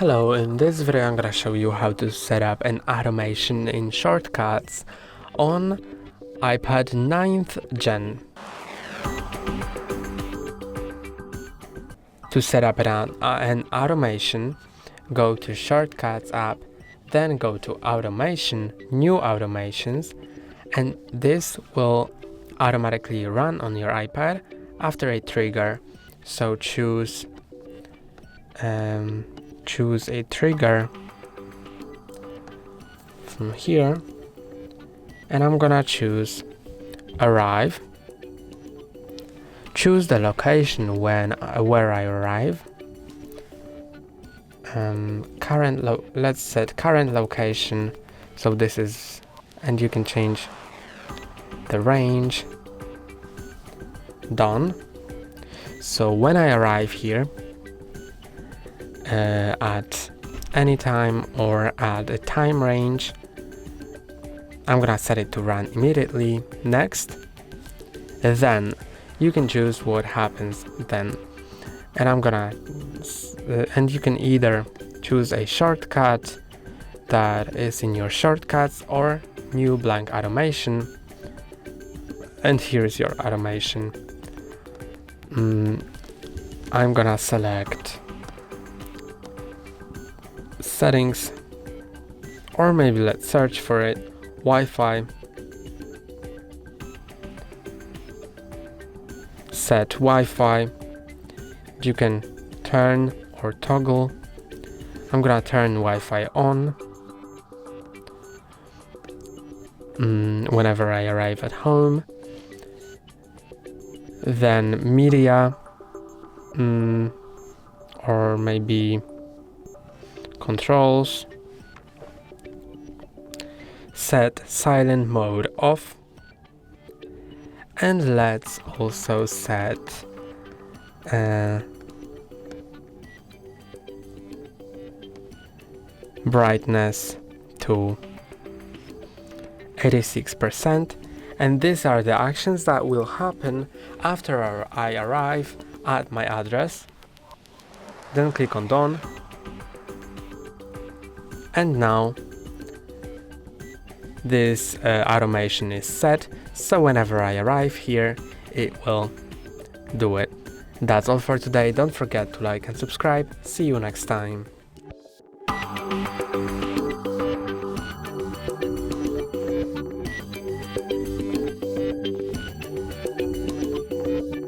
Hello, in this video I'm gonna show you how to set up an automation in shortcuts on iPad 9th Gen. To set up an automation, go to Shortcuts app, then go to Automation, New Automations, and this will automatically run on your iPad after a trigger. So choose a trigger from here, and I'm gonna choose arrive. Choose the location where I arrive. Let's set current location. So this is, and you can change the range. Done. So when I arrive here, at any time or at a time range, I'm gonna set it to run immediately. Next, then you can choose what happens then, and and you can either choose a shortcut that is in your shortcuts or new blank automation. And here's your automation. I'm gonna select settings, or maybe let's search for it, Wi-Fi. Set Wi-Fi. You can turn or toggle. I'm gonna turn Wi-Fi on whenever I arrive at home. Then media, or maybe controls. Set silent mode off, and let's also set brightness to 86%. And these are the actions that will happen after I arrive at my address. Then click on done. And now this automation is set, so whenever I arrive here, it will do it. That's all for today. Don't forget to like and subscribe. See you next time.